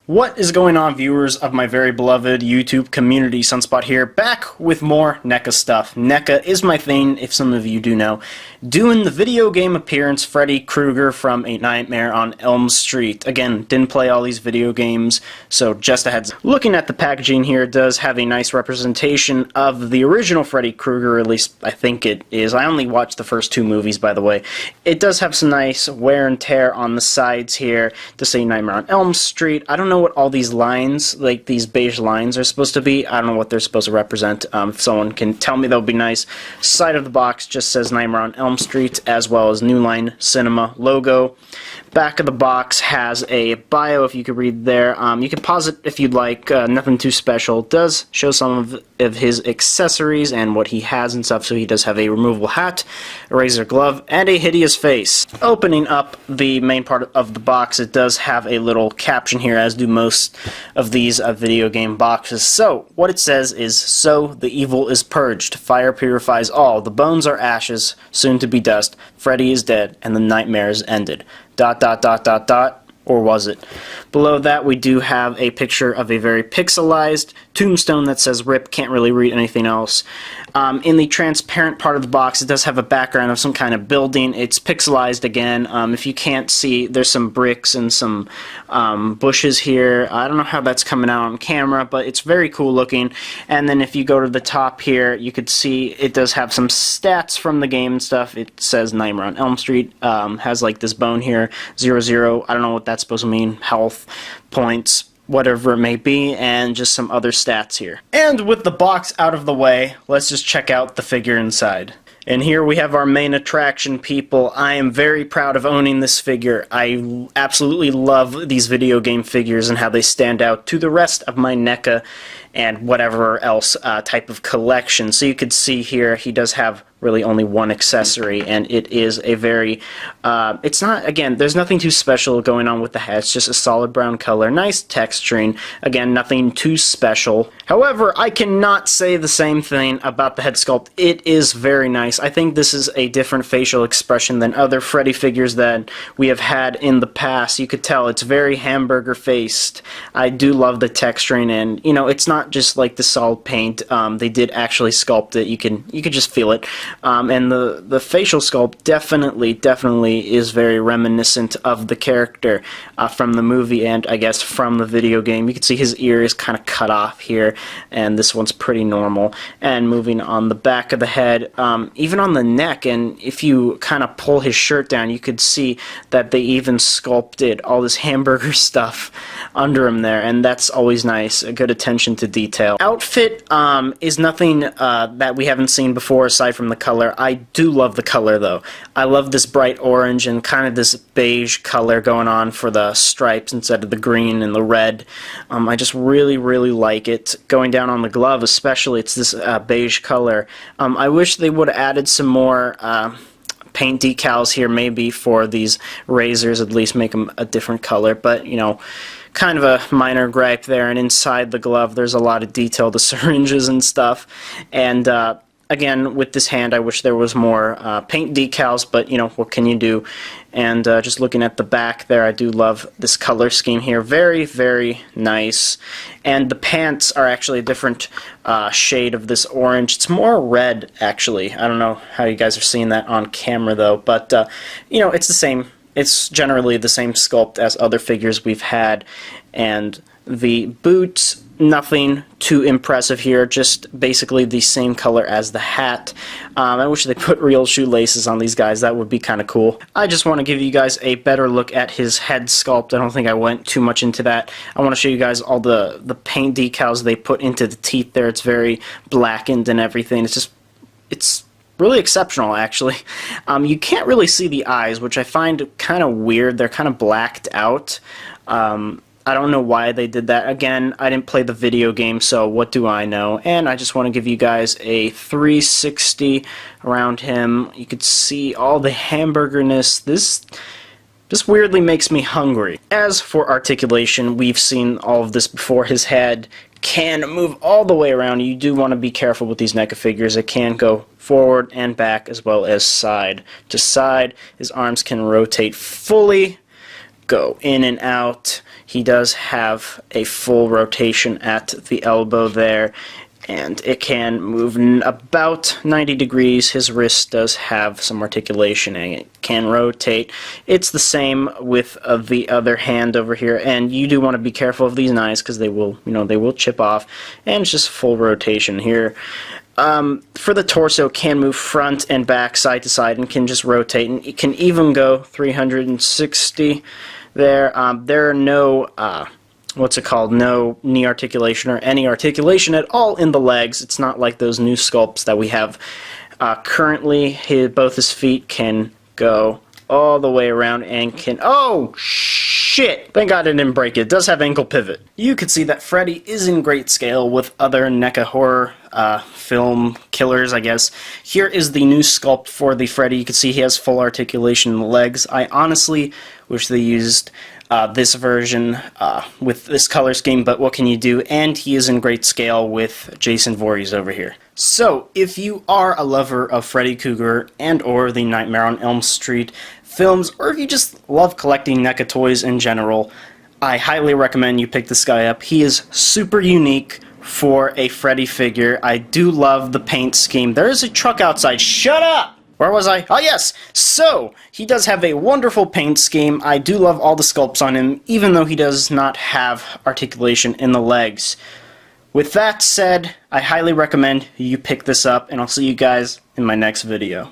What is going on, viewers of my very beloved YouTube community? Sunspot here, back with more NECA stuff. NECA is my thing, if some of you do know. Doing the video game appearance, Freddy Krueger from A Nightmare on Elm Street. Again, didn't play all these video games, so just a heads up. Looking at the packaging here, it does have a nice representation of the original Freddy Krueger, at least I think it is. I only watched the first two movies, by the way. It does have some nice wear and tear on the sides here to say Nightmare on Elm Street. I don't know what all these lines, like these beige lines, are supposed to be. I don't know what they're supposed to represent. If someone can tell me, that would be nice. Side of the box just says Nightmare on Elm Street, as well as New Line Cinema logo. Back of the box has a bio, if you could read there. You can pause it if you'd like. Nothing too special. It does show some of his accessories and what he has and stuff. So he does have a removable hat, a razor glove, and a hideous face. Opening up the main part of the box, it does have a little caption here, as do most of these video game boxes. So what it says is, "So the evil is purged. Fire purifies all. The bones are ashes, soon to be dust. Freddy is dead, and the nightmares ended." ... Or was it? Below that, we do have a picture of a very pixelized tombstone that says RIP. Can't really read anything else. In the transparent part of the box, it does have a background of some kind of building. It's pixelized again. If you can't see, there's some bricks and some bushes here. I don't know how that's coming out on camera, but it's very cool looking. And then if you go to the top here, you could see it does have some stats from the game and stuff. It says Nightmare on Elm Street. Has like this bone here, 00. I don't know what that's supposed to mean. Health points, whatever it may be, and just some other stats here. And with the box out of the way, let's just check out the figure inside. And here we have our main attraction, people. I am very proud of owning this figure. I absolutely love these video game figures and how they stand out to the rest of my NECA and whatever else type of collection. So you could see here he does have really only one accessory, and it is a very it's not, again, there's nothing too special going on with the head. It's just a solid brown color, nice texturing, again, nothing too special. However, I cannot say the same thing about the head sculpt. It is very nice. I think this is a different facial expression than other Freddy figures that we have had in the past. You could tell it's very hamburger faced. I do love the texturing, and you know, it's not just like the solid paint. They did actually sculpt it. You could just feel it. And the facial sculpt definitely is very reminiscent of the character from the movie, and I guess from the video game. You can see his ear is kind of cut off here, and this one's pretty normal. And moving on the back of the head, even on the neck, and if you kind of pull his shirt down, you could see that they even sculpted all this hamburger stuff under him there, and that's always nice. A good attention to detail. Outfit is nothing that we haven't seen before aside from the color. I do love the color though. I love this bright orange and kind of this beige color going on for the stripes instead of the green and the red. I just really like it. Going down on the glove especially, it's this beige color. I wish they would have added some more paint decals here, maybe for these razors, at least make them a different color, but you know, kind of a minor gripe there. And inside the glove there's a lot of detail, the syringes and stuff, and again, with this hand, I wish there was more paint decals, but, you know, what can you do? And just looking at the back there, I do love this color scheme here. Very nice. And the pants are actually a different shade of this orange. It's more red, actually. I don't know how you guys are seeing that on camera, though. But, you know, it's the same. It's generally the same sculpt as other figures we've had. And the boots, nothing too impressive here, just basically the same color as the hat. I wish they put real shoelaces on these guys. That would be kind of cool. I just want to give you guys a better look at his head sculpt. I don't think I went too much into that. I want to show you guys all the paint decals they put into the teeth there. It's very blackened and everything. It's really exceptional, actually. You can't really see the eyes, which I find kind of weird. They're kind of blacked out. I don't know why they did that. Again, I didn't play the video game, so what do I know? And I just want to give you guys a 360 around him. You could see all the hamburgerness. This weirdly makes me hungry. As for articulation, we've seen all of this before. His head can move all the way around. You do want to be careful with these NECA figures. It can go forward and back as well as side to side. His arms can rotate fully. go in and out. He does have a full rotation at the elbow there, and it can move about 90 degrees. His wrist does have some articulation and it can rotate. It's the same with the other hand over here, and you do want to be careful of these knives because they will, they will chip off, and it's just full rotation here. For the torso, it can move front and back, side to side, and can just rotate, and it can even go 360 there. There are no no knee articulation or any articulation at all in the legs. It's not like those new sculpts that we have currently. Both his feet can go all the way around and can... Oh, shit! Thank God I didn't break it. It does have ankle pivot. You can see that Freddy is in great scale with other NECA horror film killers, I guess. Here is the new sculpt for the Freddy. You can see he has full articulation in the legs. I honestly wish they used this version with this color scheme, but what can you do? And he is in great scale with Jason Voorhees over here. So, if you are a lover of Freddy Krueger and or the Nightmare on Elm Street films, or if you just love collecting NECA toys in general, I highly recommend you pick this guy up. He is super unique for a Freddy figure. I do love the paint scheme. There is a truck outside. Shut up! Where was I? Oh, yes! So, he does have a wonderful paint scheme. I do love all the sculpts on him, even though he does not have articulation in the legs. With that said, I highly recommend you pick this up, and I'll see you guys in my next video.